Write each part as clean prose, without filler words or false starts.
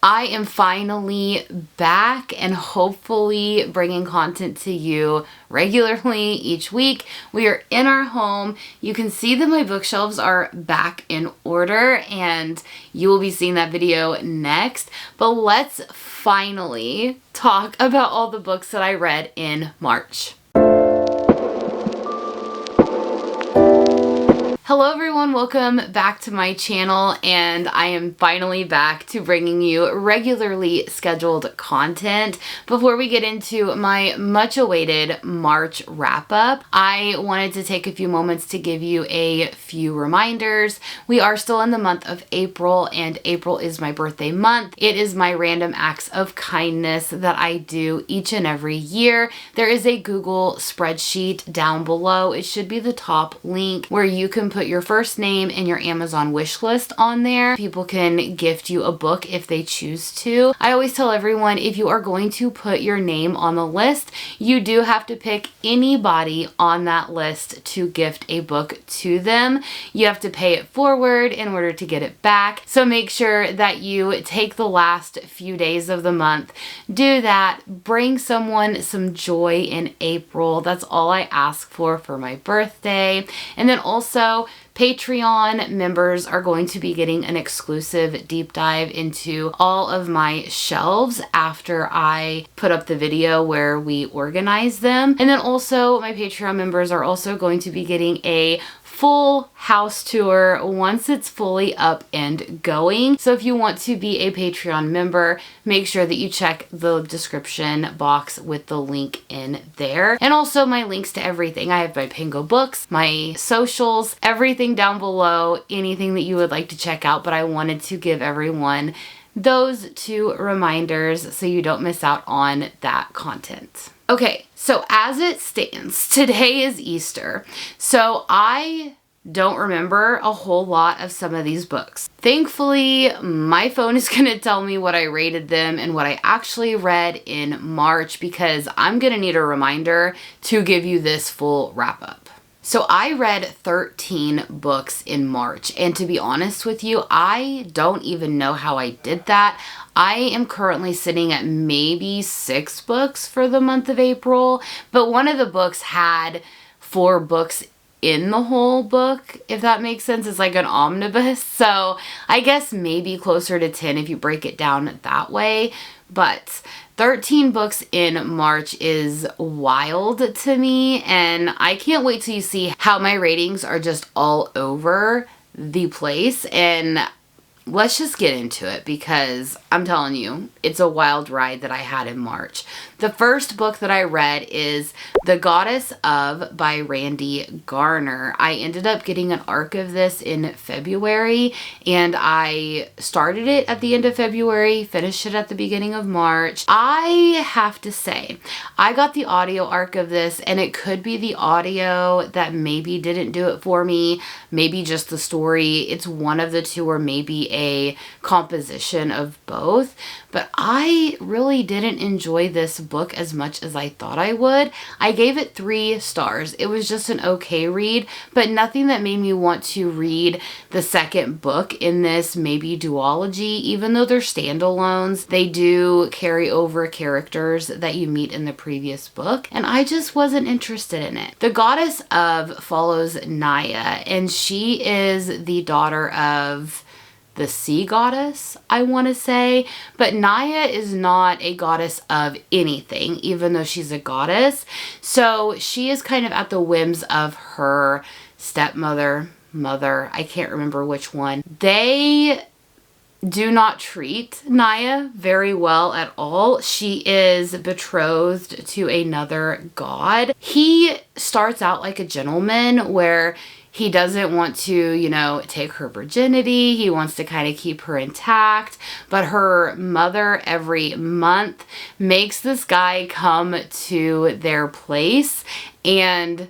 I am finally back and hopefully bringing content to you regularly each week. We are in our home. You can see that my bookshelves are back in order and you will be seeing that video next. But let's finally talk about all the books that I read in March. Hello everyone, welcome back to my channel, and I am finally back to bringing you regularly scheduled content. Before we get into my much awaited March wrap up, I wanted to take a few moments to give you a few reminders. We are still in the month of April, and April is my birthday month. It is my random acts of kindness that I do each and every year. There is a Google spreadsheet down below. It should be the top link where you can put your first name and your Amazon wish list on there. People can gift you a book if they choose to. I always tell everyone, if you are going to put your name on the list, you do have to pick anybody on that list to gift a book to them. You have to pay it forward in order to get it back. So make sure that you take the last few days of the month, do that, bring someone some joy in April. That's all I ask for my birthday. And then also, Patreon members are going to be getting an exclusive deep dive into all of my shelves after I put up the video where we organize them. And then also my Patreon members are also going to be getting a full house tour once it's fully up and going. So if you want to be a Patreon member, make sure that you check the description box with the link in there. And also my links to everything. I have my Pingo books, my socials, everything down below, anything that you would like to check out. But I wanted to give everyone those two reminders so you don't miss out on that content. Okay, so as it stands, today is Easter, so I don't remember a whole lot of some of these books. Thankfully, my phone is going to tell me what I rated them and what I actually read in March, because I'm going to need a reminder to give you this full wrap up. So I read 13 books in March, and to be honest with you, I don't even know how I did that. I am currently sitting at maybe 6 books for the month of April, but one of the books had 4 books in the whole book, if that makes sense. It's like an omnibus, so I guess maybe closer to 10 if you break it down that way. But 13 books in March is wild to me, and I can't wait till you see how my ratings are just all over the place. And let's just get into it, because I'm telling you, it's a wild ride that I had in March. The first book that I read is The Goddess of by Randy Garner. I ended up getting an ARC of this in February, and I started it at the end of February, finished it at the beginning of March. I have to say, I got the audio ARC of this, and it could be the audio that maybe didn't do it for me, maybe just the story. It's one of the two, or maybe a composition of both. But I really didn't enjoy this book as much as I thought I would. I gave it 3 stars. It was just an okay read, but nothing that made me want to read the second book in this maybe duology. Even though they're standalones, they do carry over characters that you meet in the previous book, and I just wasn't interested in it. The Goddess of follows Naya, and she is the daughter of the sea goddess, I want to say. But Naya is not a goddess of anything, even though she's a goddess. So she is kind of at the whims of her stepmother, mother, I can't remember which one. They do not treat Naya very well at all. She is betrothed to another god. He starts out like a gentleman, where he doesn't want to, take her virginity. He wants to kind of keep her intact. But her mother every month makes this guy come to their place and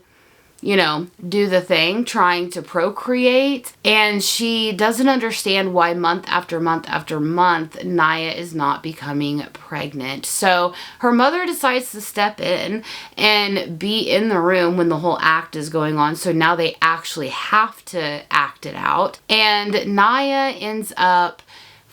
do the thing, trying to procreate. And she doesn't understand why month after month after month, Naya is not becoming pregnant. So her mother decides to step in and be in the room when the whole act is going on. So now they actually have to act it out. And Naya ends up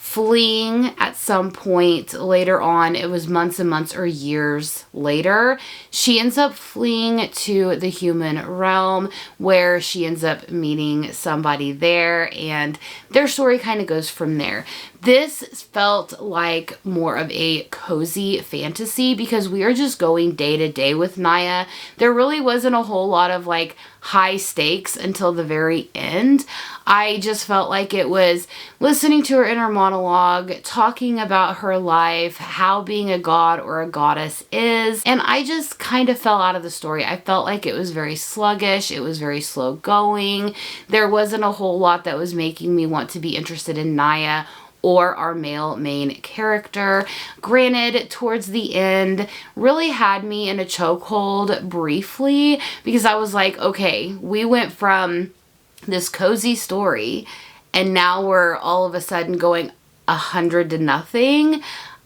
fleeing at some point later on. It was months and months or years later. She ends up fleeing to the human realm where she ends up meeting somebody there, and their story kind of goes from there. This felt like more of a cozy fantasy because we are just going day to day with Naya. There really wasn't a whole lot of like high stakes until the very end. I just felt like it was listening to her inner monologue, talking about her life, how being a god or a goddess is, and I just kind of fell out of the story. I felt like it was very sluggish, it was very slow going. There wasn't a whole lot that was making me want to be interested in Naya or our male main character. Granted, towards the end, really had me in a chokehold briefly because I was like, okay, we went from this cozy story and now we're all of a sudden going 100 to nothing.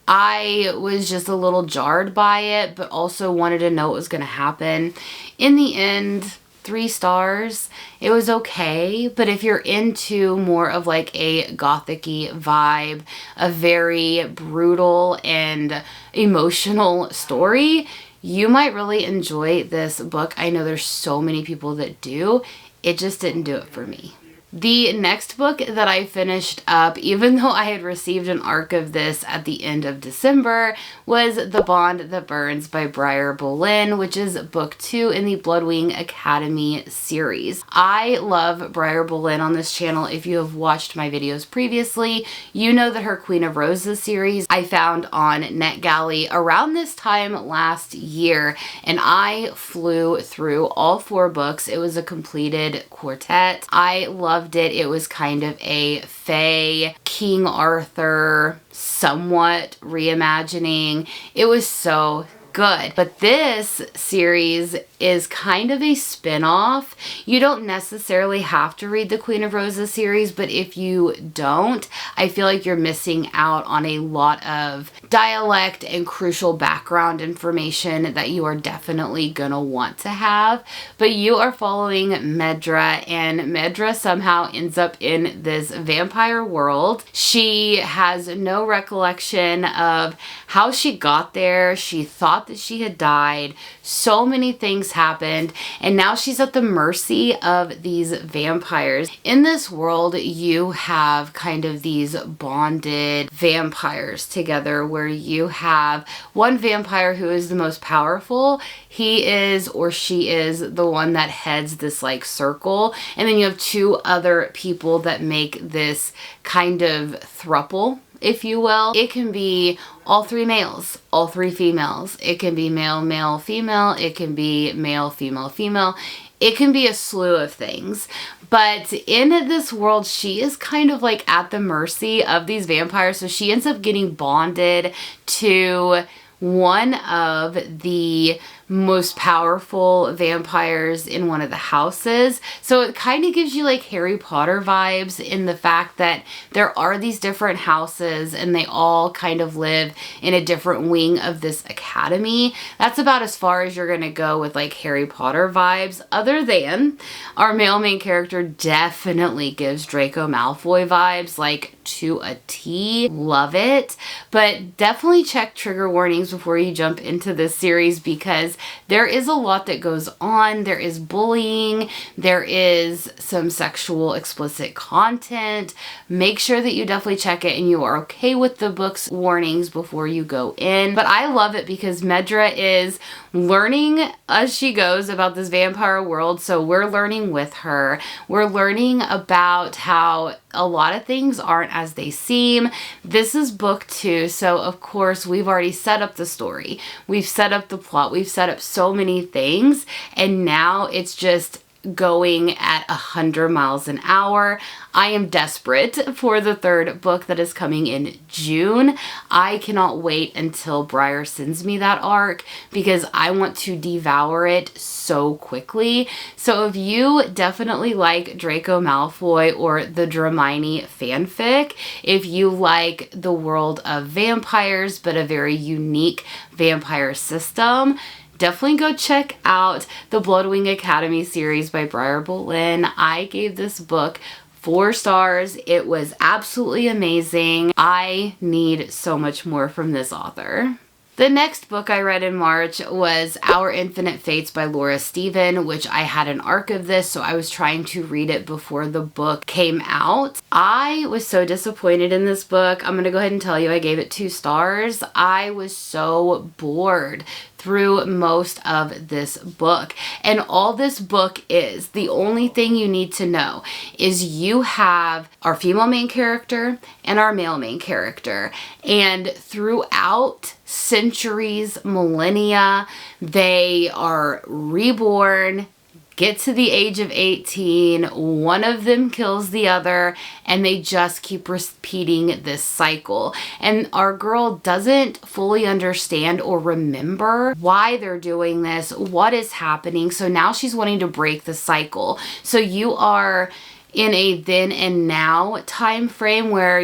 I was just a little jarred by it, but also wanted to know what was going to happen. In the end, 3 stars. It was okay, but if you're into more of like a gothic-y vibe, a very brutal and emotional story, you might really enjoy this book. I know there's so many people that do. It just didn't do it for me. The next book that I finished up, even though I had received an arc of this at the end of December, was The Bond That Burns by Briar Bolin, which is book 2 in the Bloodwing Academy series. I love Briar Bolin on this channel. If you have watched my videos previously, you know that her Queen of Roses series I found on NetGalley around this time last year, and I flew through all 4 books. It was a completed quartet. I loved it. It was kind of a Fae, King Arthur, somewhat reimagining. It was so good. But this series is kind of a spin-off. You don't necessarily have to read the Queen of Roses series, but if you don't, I feel like you're missing out on a lot of dialect and crucial background information that you are definitely gonna want to have. But you are following Medra, and Medra somehow ends up in this vampire world. She has no recollection of how she got there. She thought that she had died. So many things happened, and now she's at the mercy of these vampires. In this world, you have kind of these bonded vampires together where you have one vampire who is the most powerful. He is, or she is, the one that heads this like circle, and then you have 2 other people that make this kind of throuple, if you will. It can be all 3 males, all 3 females. It can be male, male, female. It can be male, female, female. It can be a slew of things. But in this world, she is kind of like at the mercy of these vampires. So she ends up getting bonded to one of the most powerful vampires in one of the houses. So it kind of gives you like Harry Potter vibes in the fact that there are these different houses and they all kind of live in a different wing of this academy. That's about as far as you're gonna go with like Harry Potter vibes, other than our male main character definitely gives Draco Malfoy vibes, like to a T. Love it. But definitely check trigger warnings before you jump into this series because there is a lot that goes on. There is bullying. There is some sexual explicit content. Make sure that you definitely check it and you are okay with the book's warnings before you go in. But I love it because Medra is learning as she goes about this vampire world. So we're learning with her. We're learning about how a lot of things aren't as they seem. This is book 2, so of course we've already set up the story. We've set up the plot. We've set up so many things, and now it's just going at 100 miles an hour. I am desperate for the 3rd book that is coming in June. I cannot wait until Briar sends me that arc because I want to devour it so quickly. So if you definitely like Draco Malfoy or the Dramini fanfic, if you like the world of vampires but a very unique vampire system, definitely go check out the Bloodwing Academy series by Briar Bolin. I gave this book 4 stars. It was absolutely amazing. I need so much more from this author. The next book I read in March was Our Infinite Fates by Laura Steven, which I had an arc of this, so I was trying to read it before the book came out. I was so disappointed in this book. I'm going to go ahead and tell you I gave it 2 stars. I was so bored through most of this book. And all this book is, the only thing you need to know is you have our female main character and our male main character. And throughout centuries, millennia, they are reborn, get to the age of 18, one of them kills the other, and they just keep repeating this cycle. And our girl doesn't fully understand or remember why they're doing this, what is happening. So now she's wanting to break the cycle. So you are in a then and now time frame where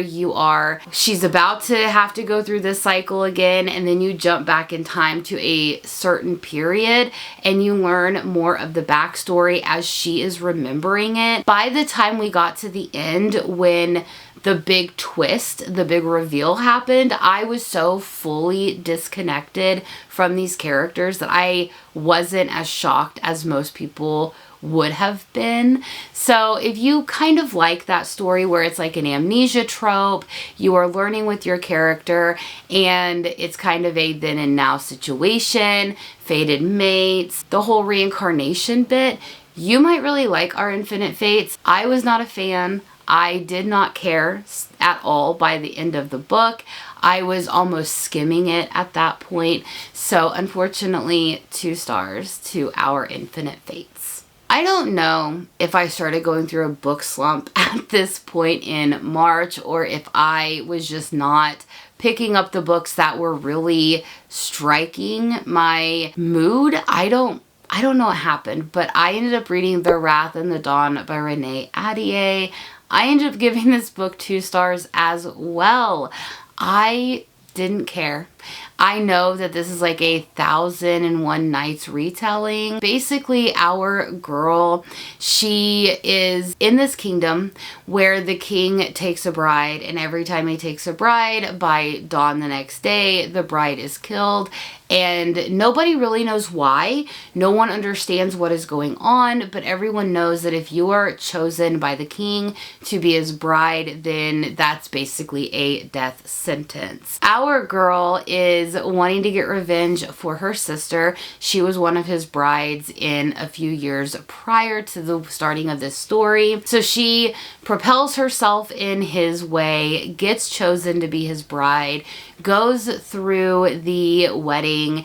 she's about to have to go through this cycle again, and then you jump back in time to a certain period and you learn more of the backstory as she is remembering it. By the time we got to the end, when the big twist, the big reveal happened, I was so fully disconnected from these characters that I wasn't as shocked as most people would have been. So if you kind of like that story where it's like an amnesia trope, you are learning with your character and it's kind of a then and now situation, fated mates, the whole reincarnation bit, you might really like Our Infinite Fates. I was not a fan. I did not care at all by the end of the book. I was almost skimming it at that point. So unfortunately, 2 stars to Our Infinite Fates. I don't know if I started going through a book slump at this point in March, or if I was just not picking up the books that were really striking my mood. I don't know what happened, but I ended up reading The Wrath and the Dawn by Renee Ahdieh. I ended up giving this book 2 stars as well. I didn't care. I know that this is like a 1001 Nights retelling. Basically, our girl, she is in this kingdom where the king takes a bride, and every time he takes a bride, by dawn the next day, the bride is killed. And nobody really knows why. No one understands what is going on, but everyone knows that if you are chosen by the king to be his bride, then that's basically a death sentence. Our girl is wanting to get revenge for her sister. She was one of his brides in a few years prior to the starting of this story. So she propels herself in his way, gets chosen to be his bride, goes through the wedding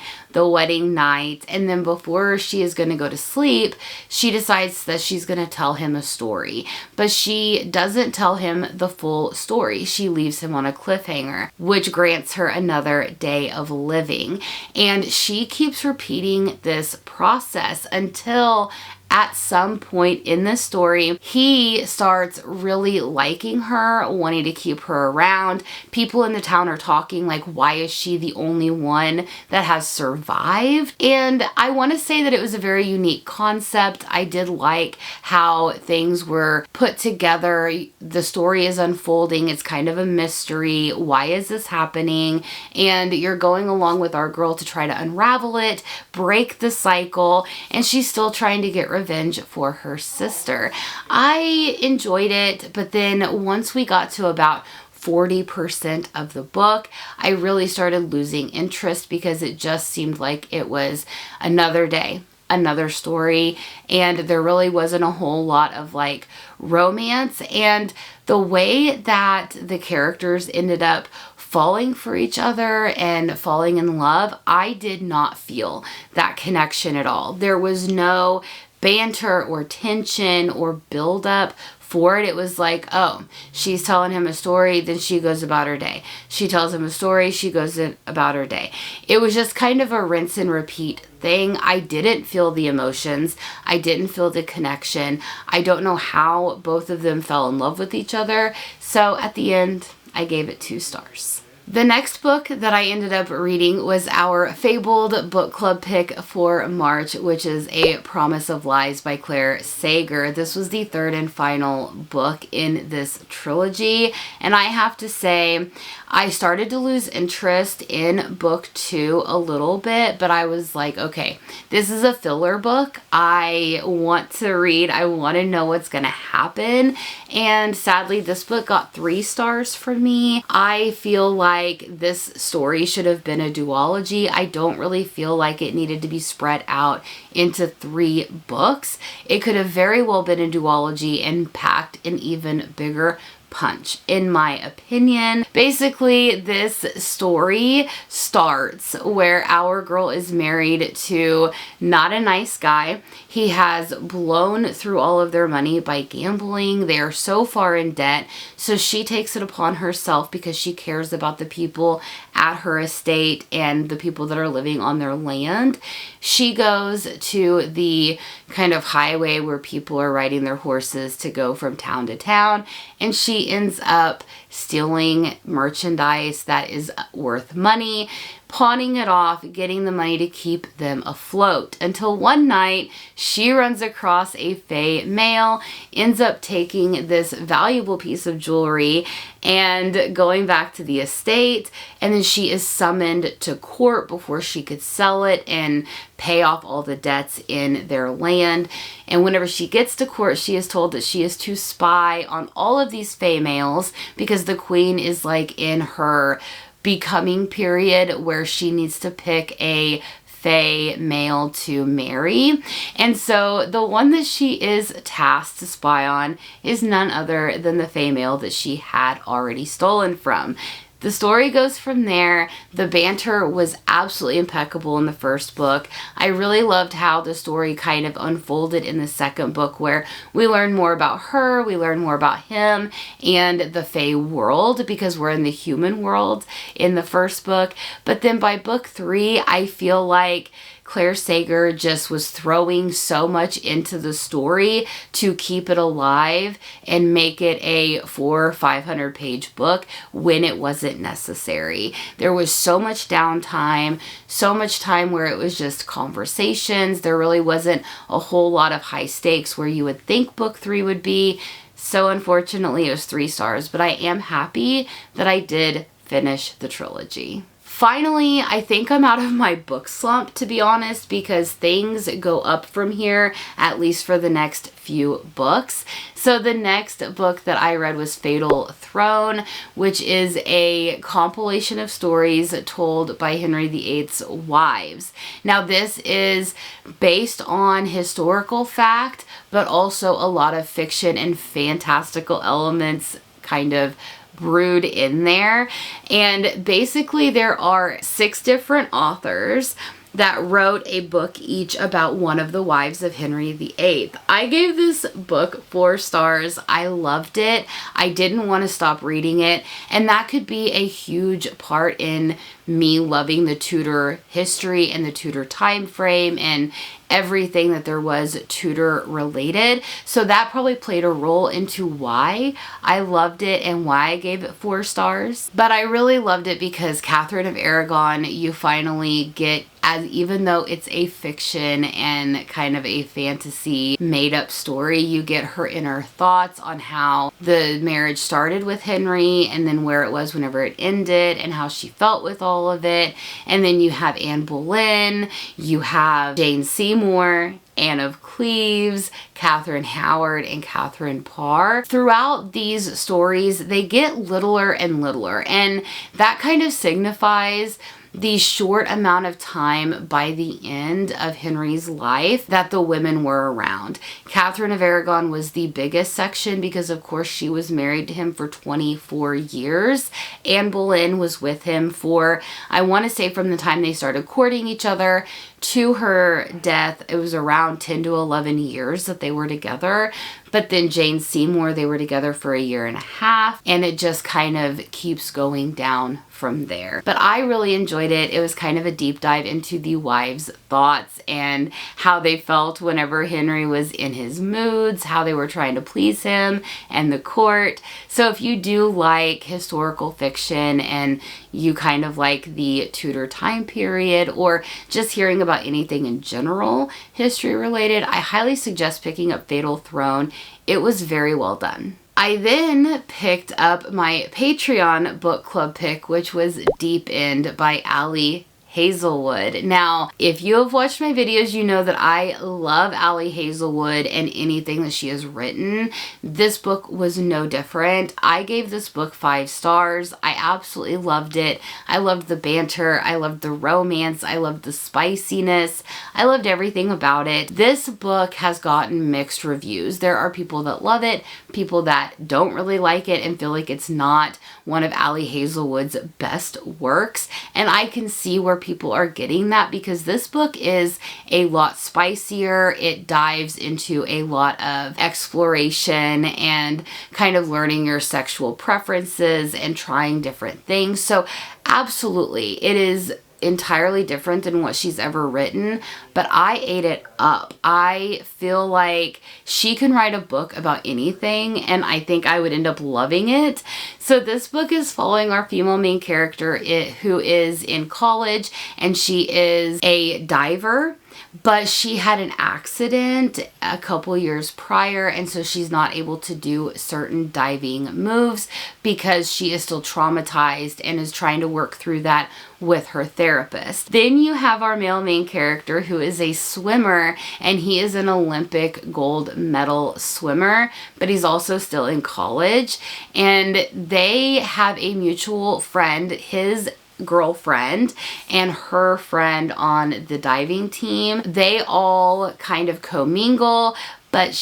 night, and then before she is going to go to sleep, she decides that she's going to tell him a story. But she doesn't tell him the full story. She leaves him on a cliffhanger, which grants her another day of living. And she keeps repeating this process until at some point in this story, he starts really liking her, wanting to keep her around. People in the town are talking like, why is she the only one that has survived? And I want to say that it was a very unique concept. I did like how things were put together. The story is unfolding. It's kind of a mystery. Why is this happening? And you're going along with our girl to try to unravel it, break the cycle, and she's still trying to get revenge for her sister. I enjoyed it, but then once we got to about 40% of the book, I really started losing interest because it just seemed like it was another day, another story, and there really wasn't a whole lot of like romance. And the way that the characters ended up falling for each other and falling in love, I did not feel that connection at all. There was no banter or tension or buildup for it. It was like, oh, she's telling him a story, then she goes about her day. She tells him a story, she goes about her day. It was just kind of a rinse and repeat thing. I didn't feel the emotions. I didn't feel the connection. I don't know how both of them fell in love with each other. So at the end, I gave it 2 stars. The next book that I ended up reading was our Fabled book club pick for March, which is A Promise of Lies by Claire Sager. This was the third and final book in this trilogy, and I have to say, I started to lose interest in book 2 a little bit, but I was like, okay, this is a filler book. I want to read. I want to know what's going to happen. And sadly, this book got 3 stars from me. I feel like this story should have been a duology. I don't really feel like it needed to be spread out into 3 books. It could have very well been a duology and packed an even bigger punch, in my opinion. Basically, this story starts where our girl is married to not a nice guy. He has blown through all of their money by gambling. They are so far in debt, so she takes it upon herself because she cares about the people at her estate and the people that are living on their land. She goes to the kind of highway where people are riding their horses to go from town to town, and she ends up stealing merchandise that is worth money, pawning it off, getting the money to keep them afloat, until one night she runs across a Fae male, ends up taking this valuable piece of jewelry and going back to the estate, and then she is summoned to court before she could sell it and pay off all the debts in their land. And whenever she gets to court, she is told that she is to spy on all of these Fae males because the queen is like in her becoming period where she needs to pick a Fae male to marry. And so the one that she is tasked to spy on is none other than the Fae male that she had already stolen from. The story goes from there. The banter was absolutely impeccable in the first book. I really loved how the story kind of unfolded in the second book, where we learn more about her, we learn more about him and the Fae world, because we're in the human world in the first book. But then by book 3, I feel like Claire Sager just was throwing so much into the story to keep it alive and make it a 400- or 500-page book when it wasn't necessary. There was so much downtime, so much time where it was just conversations. There really wasn't a whole lot of high stakes where you would think book 3 would be. So unfortunately, it was 3 stars, but I am happy that I did finish the trilogy. Finally, I think I'm out of my book slump, to be honest, because things go up from here, at least for the next few books. So the next book that I read was Fatal Throne, which is a compilation of stories told by Henry VIII's wives. Now, this is based on historical fact, but also a lot of fiction and fantastical elements kind of brewed in there. And basically there are 6 different authors that wrote a book each about one of the wives of Henry VIII. I gave this book 4 stars. I loved it. I didn't want to stop reading it, and that could be a huge part in me loving the Tudor history and the Tudor time frame and everything that there was Tudor related. So that probably played a role into why I loved it and why I gave it 4 stars. But I really loved it because Catherine of Aragon, you finally get, as even though it's a fiction and kind of a fantasy made up story, you get her inner thoughts on how the marriage started with Henry and then where it was whenever it ended and how she felt with all of it. And then you have Anne Boleyn, you have Jane Seymour, Anne of Cleves, Catherine Howard, and Catherine Parr. Throughout these stories, they get littler and littler, and that kind of signifies the short amount of time by the end of Henry's life that the women were around. Catherine of Aragon was the biggest section because, of course, she was married to him for 24 years. Anne Boleyn was with him for, I want to say, from the time they started courting each other to her death, it was around 10 to 11 years that they were together. But then Jane Seymour, they were together for a year and a half, and it just kind of keeps going down from there. But I really enjoyed it. It was kind of a deep dive into the wives' thoughts and how they felt whenever Henry was in his moods, how they were trying to please him and the court. So if you do like historical fiction and you kind of like the Tudor time period or just hearing about anything in general history related, I highly suggest picking up Fatal Throne. It was very well done. I then picked up my Patreon book club pick, which was Deep End by Ali Hazelwood. Now, if you have watched my videos, you know that I love Ali Hazelwood and anything that she has written. This book was no different. I gave this book 5 stars. I absolutely loved it. I loved the banter. I loved the romance. I loved the spiciness. I loved everything about it. This book has gotten mixed reviews. There are people that love it, people that don't really like it and feel like it's not one of Ali Hazelwood's best works. And I can see where people are getting that because this book is a lot spicier. It dives into a lot of exploration and kind of learning your sexual preferences and trying different things. So absolutely, it is entirely different than what she's ever written, but I ate it up. I feel like she can write a book about anything, and I think I would end up loving it. So this book is following our female main character who is in college, and she is a diver. But she had an accident a couple years prior, and so she's not able to do certain diving moves because she is still traumatized and is trying to work through that with her therapist. Then you have our male main character who is a swimmer, and he is an Olympic gold medal swimmer, but he's also still in college, and they have a mutual friend, his girlfriend and her friend on the diving team. They all kind of commingle, but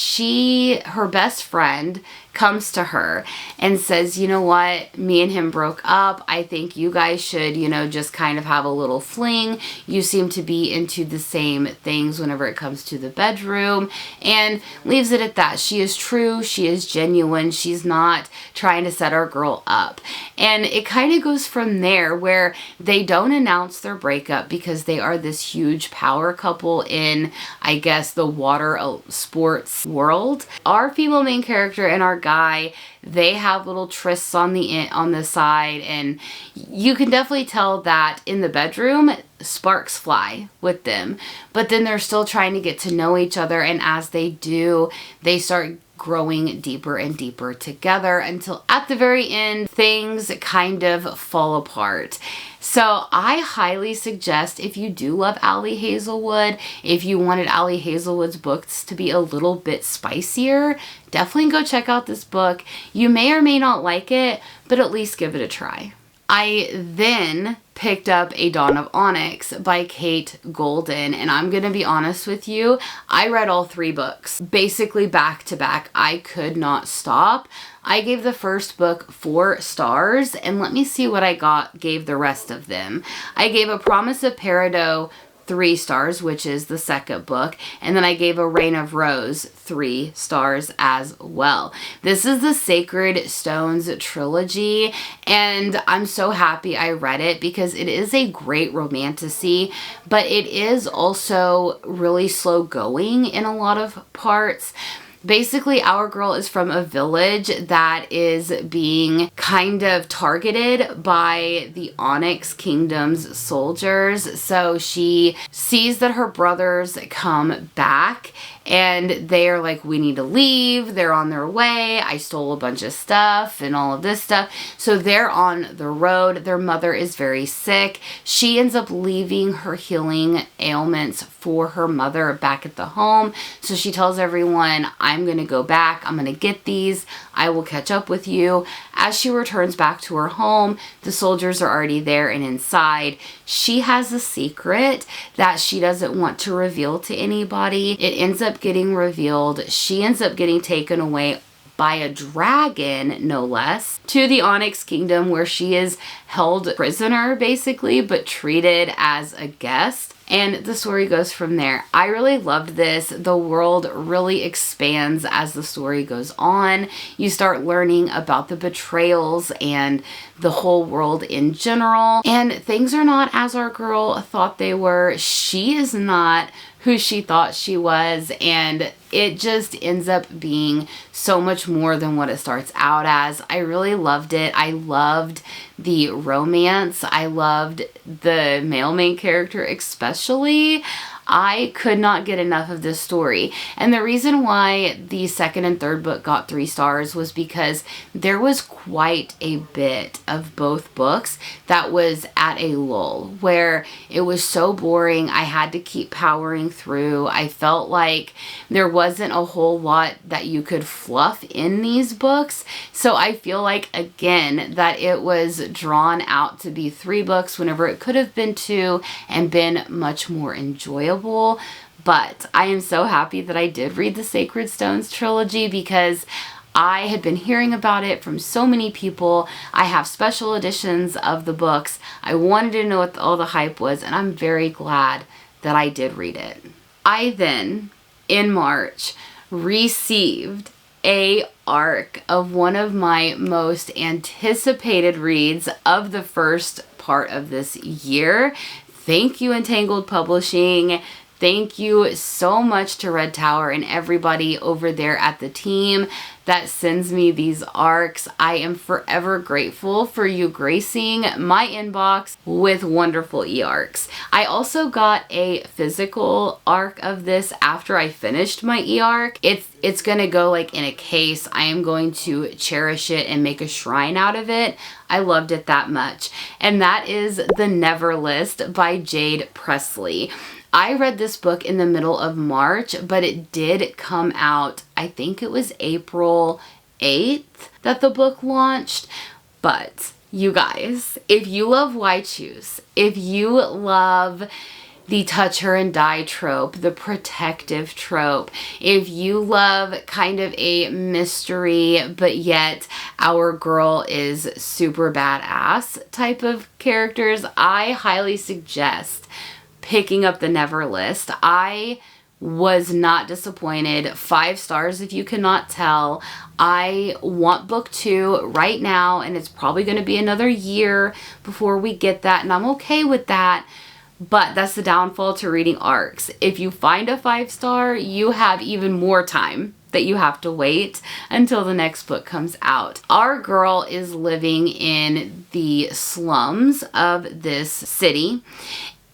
her best friend comes to her and says, you know what, me and him broke up. I think you guys should, just kind of have a little fling. You seem to be into the same things whenever it comes to the bedroom, and leaves it at that. She is true. She is genuine. She's not trying to set our girl up. And it kind of goes from there where they don't announce their breakup because they are this huge power couple in, I guess, the water sports world. Our female main character and our guy, they have little trysts on the side, and you can definitely tell that in the bedroom sparks fly with them, but then they're still trying to get to know each other, and as they do, they start growing deeper and deeper together until at the very end things kind of fall apart. So I highly suggest, if you do love Ali Hazelwood, if you wanted Ali Hazelwood's books to be a little bit spicier, definitely go check out this book. You may or may not like it, but at least give it a try. I then picked up A Dawn of Onyx by Kate Golden, and I'm gonna be honest with you, I read all 3 books basically back to back. I could not stop. I gave the first book 4 stars, and let me see what I gave the rest of them. I gave A Promise of Peridot 3 stars, which is the second book, and then I gave A Reign of Rose 3 stars as well. This is the Sacred Stones trilogy, and I'm so happy I read it because it is a great romantasy, but it is also really slow going in a lot of parts. Basically, our girl is from a village that is being kind of targeted by the Onyx Kingdom's soldiers. So she sees that her brothers come back and they're like, we need to leave. They're on their way. I stole a bunch of stuff and all of this stuff. So they're on the road. Their mother is very sick. She ends up leaving her healing ailments for her mother back at the home. So she tells everyone, I'm going to go back. I'm going to get these. I will catch up with you. As she returns back to her home, the soldiers are already there and inside. She has a secret that she doesn't want to reveal to anybody. It ends up getting revealed. She ends up getting taken away by a dragon, no less, to the Onyx Kingdom, where she is held prisoner, basically, but treated as a guest. And the story goes from there. I really loved this. The world really expands as the story goes on. You start learning about the betrayals and the whole world in general. And things are not as our girl thought they were. She is not who she thought she was, and it just ends up being so much more than what it starts out as. I really loved it. I loved the romance. I loved the male main character especially. I could not get enough of this story. And the reason why the second and third book got 3 stars was because there was quite a bit of both books that was at a lull, where it was so boring. I had to keep powering through. I felt like there wasn't a whole lot that you could fluff in these books. So I feel like, again, that it was drawn out to be 3 books whenever it could have been 2 and been much more enjoyable. But I am so happy that I did read the Sacred Stones trilogy, because I had been hearing about it from so many people. I have special editions of the books. I wanted to know what all the hype was, and I'm very glad that I did read it. I then, in March, received a ARC of one of my most anticipated reads of the first part of this year. Thank you, Entangled Publishing. Thank you so much to Red Tower and everybody over there at the team that sends me these ARCs. I am forever grateful for you gracing my inbox with wonderful e-ARCs. I also got a physical ARC of this after I finished my e-ARC. It's gonna go like in a case. I am going to cherish it and make a shrine out of it. I loved it that much. And that is The Never List by Jade Presley. I read this book in the middle of March, but it did come out, I think it was April 8th that the book launched. But you guys, if you love Why Choose, if you love the touch her and die trope, the protective trope, if you love kind of a mystery but yet our girl is super badass type of characters, I highly suggest picking up The Never List. I was not disappointed. 5 stars if you cannot tell. I want book 2 right now, and it's probably going to be another year before we get that, and I'm okay with that. But that's the downfall to reading ARCs. If you find a 5-star, you have even more time that you have to wait until the next book comes out. Our girl is living in the slums of this city,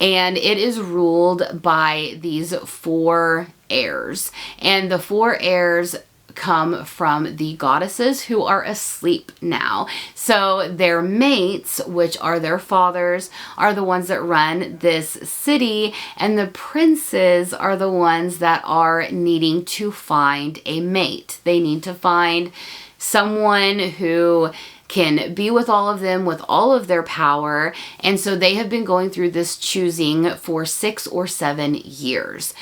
and it is ruled by these 4 heirs. And the 4 heirs come from the goddesses who are asleep now. So their mates, which are their fathers, are the ones that run this city, and the princes are the ones that are needing to find a mate. They need to find someone who can be with all of them with all of their power, and so they have been going through this choosing for 6 or 7 years.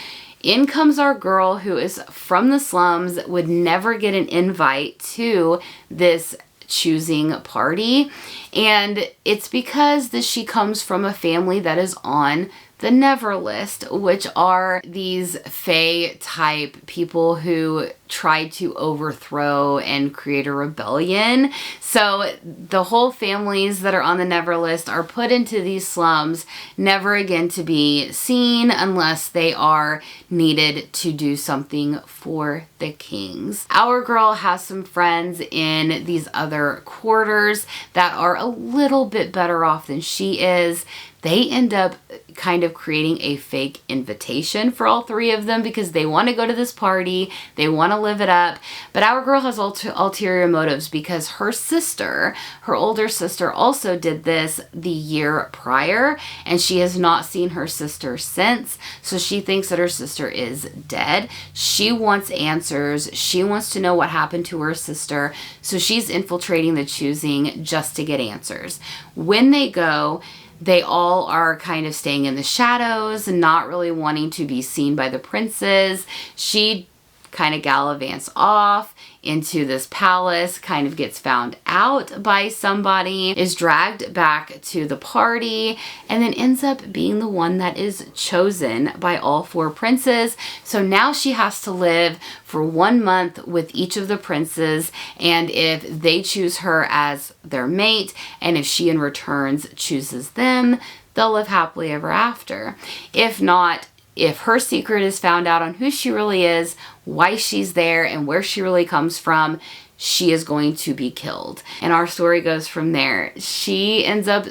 In comes our girl who is from the slums, would never get an invite to this choosing party, and it's because she comes from a family that is on the Never List, which are these fae type people who tried to overthrow and create a rebellion. So the whole families that are on the Never List are put into these slums, never again to be seen unless they are needed to do something for the kings. Our girl has some friends in these other quarters that are a little bit better off than she is. They end up kind of creating a fake invitation for all 3 of them because they want to go to this party, they want to live it up, but our girl has ulterior motives because her sister, her older sister, also did this the year prior, and she has not seen her sister since, so she thinks that her sister is dead. She wants answers. She wants to know what happened to her sister, so she's infiltrating the choosing just to get answers. When they go, they all are kind of staying in the shadows, not really wanting to be seen by the princes. She kind of gallivants off into this palace, kind of gets found out by somebody, is dragged back to the party, and then ends up being the one that is chosen by all 4 princes. So now she has to live for 1 month with each of the princes, and if they choose her as their mate, and if she in returns chooses them, they'll live happily ever after. If not, if her secret is found out on who she really is, why she's there, and where she really comes from, she is going to be killed. And our story goes from there. She ends up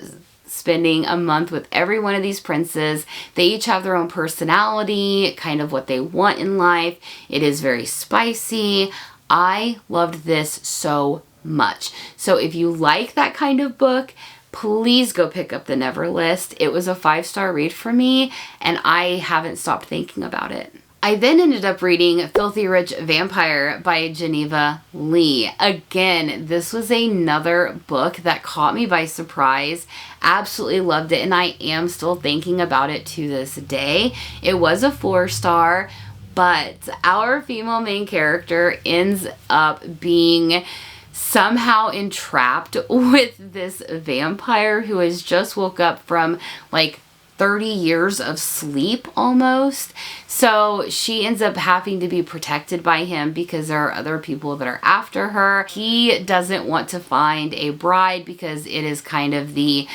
spending a month with every one of these princes. They each have their own personality, kind of what they want in life. It is very spicy. I loved this so much. So if you like that kind of book, please go pick up The Never List. It was a 5-star read for me, and I haven't stopped thinking about it. I then ended up reading Filthy Rich Vampire by Geneva Lee. Again, this was another book that caught me by surprise. Absolutely loved it, and I am still thinking about it to this day. It was a 4-star, but our female main character ends up being somehow entrapped with this vampire who has just woke up from like 30 years of sleep almost. So she ends up having to be protected by him because there are other people that are after her. He doesn't want to find a bride because it is kind of the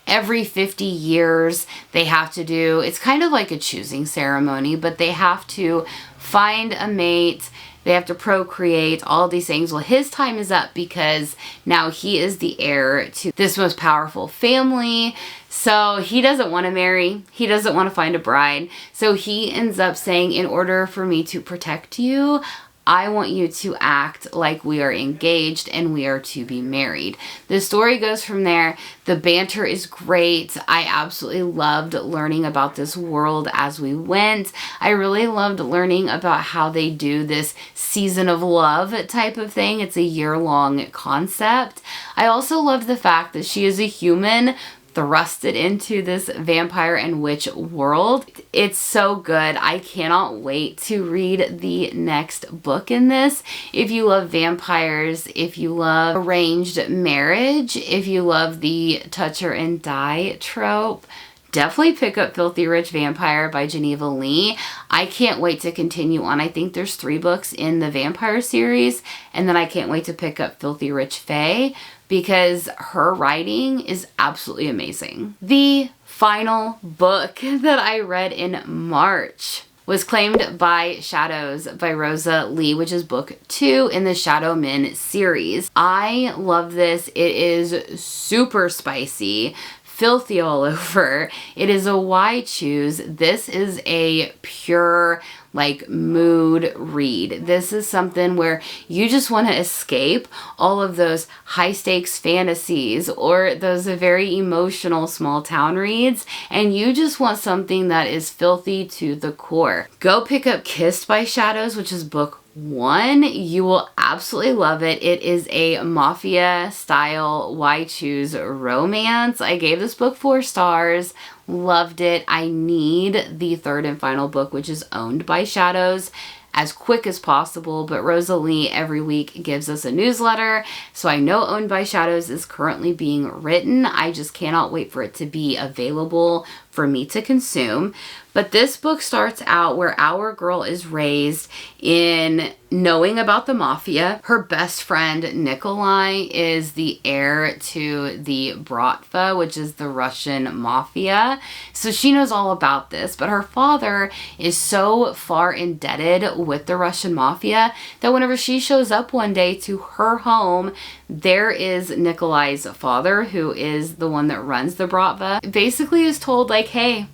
every 50 years they have to do, it's kind of like a choosing ceremony, but they have to find a mate. They have to procreate, all these things. Well, his time is up because now he is the heir to this most powerful family. So he doesn't want to marry. He doesn't want to find a bride. So he ends up saying, in order for me to protect you, I want you to act like we are engaged and we are to be married. The story goes from there. The banter is great. I absolutely loved learning about this world as we went. I really loved learning about how they do this season of love type of thing. It's a year-long concept. I also loved the fact that she is a human thrusted into this vampire and witch world. It's so good. I cannot wait to read the next book in this. If you love vampires, if you love arranged marriage, if you love the touch her and die trope, definitely pick up Filthy Rich Vampire by Geneva Lee. I can't wait to continue on. I think there's 3 books in the vampire series, and then I can't wait to pick up Filthy Rich Fae because her writing is absolutely amazing. The final book that I read in March was Claimed by Shadows by Rosa Lee, which is book 2 in the Shadow Men series. I love this. It is super spicy, filthy all over. It is a why choose. This is a pure like mood read. This is something where you just want to escape all of those high stakes fantasies or those very emotional small town reads, and you just want something that is filthy to the core. Go pick up Kissed by Shadows, which is book 1. You will absolutely love it. It is a mafia style why choose romance. I gave this book 4 stars. Loved it. I need the 3rd and final book, which is Owned by Shadows, as quick as possible, but Rosa Lee every week gives us a newsletter, so I know Owned by Shadows is currently being written. I just cannot wait for it to be available for me to consume. But this book starts out where our girl is raised in knowing about the mafia. Her best friend Nikolai is the heir to the Bratva, which is the Russian mafia. So she knows all about this, but her father is so far indebted with the Russian mafia that whenever she shows up one day to her home, there is Nikolai's father, who is the one that runs the Bratva, basically is told like, hey,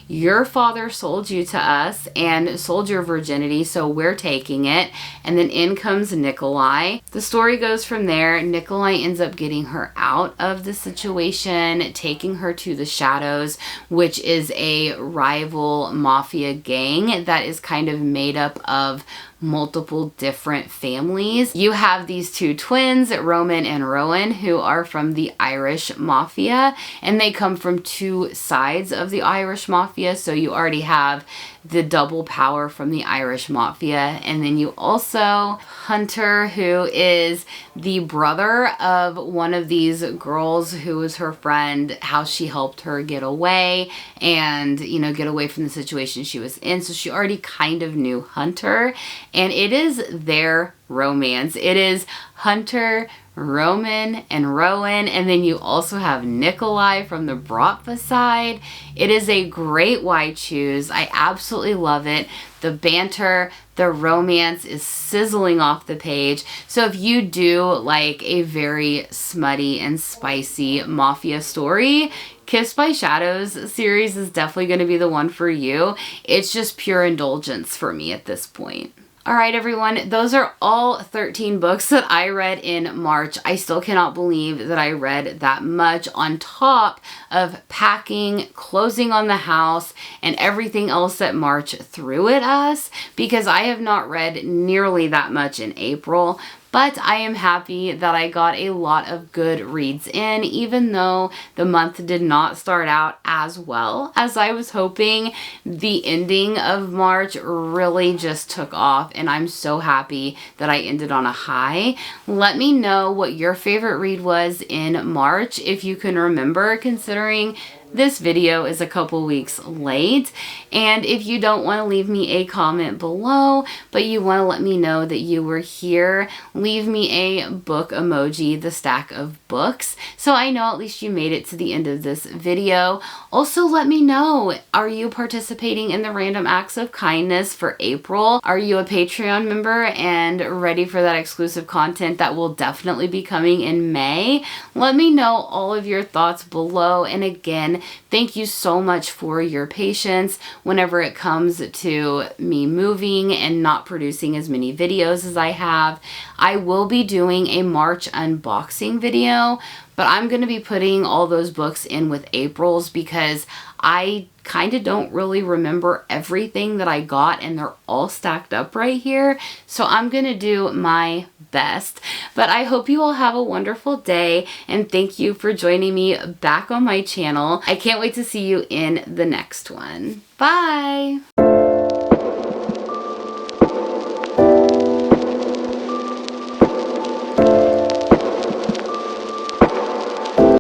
your father sold you to us and sold your virginity, so we're taking it. And then in comes Nikolai. The story goes from there. Nikolai ends up getting her out of the situation, taking her to the Shadows, which is a rival mafia gang that is kind of made up of multiple different families. You have these 2 twins, Roman and Rowan, who are from the Irish mafia, and they come from 2 sides of the Irish mafia, so you already have the double power from the Irish mafia. And then you also Hunter, who is the brother of one of these girls who was her friend, how she helped her get away and, you know, get away from the situation she was in. So she already kind of knew Hunter, and it is their romance. It is Hunter Roman and Rowan, and then you also have Nikolai from the Bratva side. It is a great why choose. I absolutely love it. The banter, the romance is sizzling off the page. So if you do like a very smutty and spicy mafia story, Kiss by Shadows series is definitely going to be the one for you. It's just pure indulgence for me at this point. All right, everyone, those are all 13 books that I read in March. I still cannot believe that I read that much on top of packing, closing on the house, and everything else that March threw at us, because I have not read nearly that much in April. But I am happy that I got a lot of good reads in, even though the month did not start out as well as I was hoping. The ending of March really just took off, and I'm so happy that I ended on a high. Let me know what your favorite read was in March, if you can remember, considering this video is a couple weeks late. And if you don't want to leave me a comment below, but you want to let me know that you were here, leave me a book emoji, the stack of books, so I know at least you made it to the end of this video. Also, let me know, are you participating in the Random Acts of Kindness for April? Are you a Patreon member and ready for that exclusive content that will definitely be coming in May? Let me know all of your thoughts below. And again, thank you so much for your patience whenever it comes to me moving and not producing as many videos as I have. I will be doing a March unboxing video, but I'm going to be putting all those books in with April's because I kind of don't really remember everything that I got, and they're all stacked up right here. So I'm going to do my best. But I hope you all have a wonderful day, and thank you for joining me back on my channel. I can't wait to see you in the next one. Bye!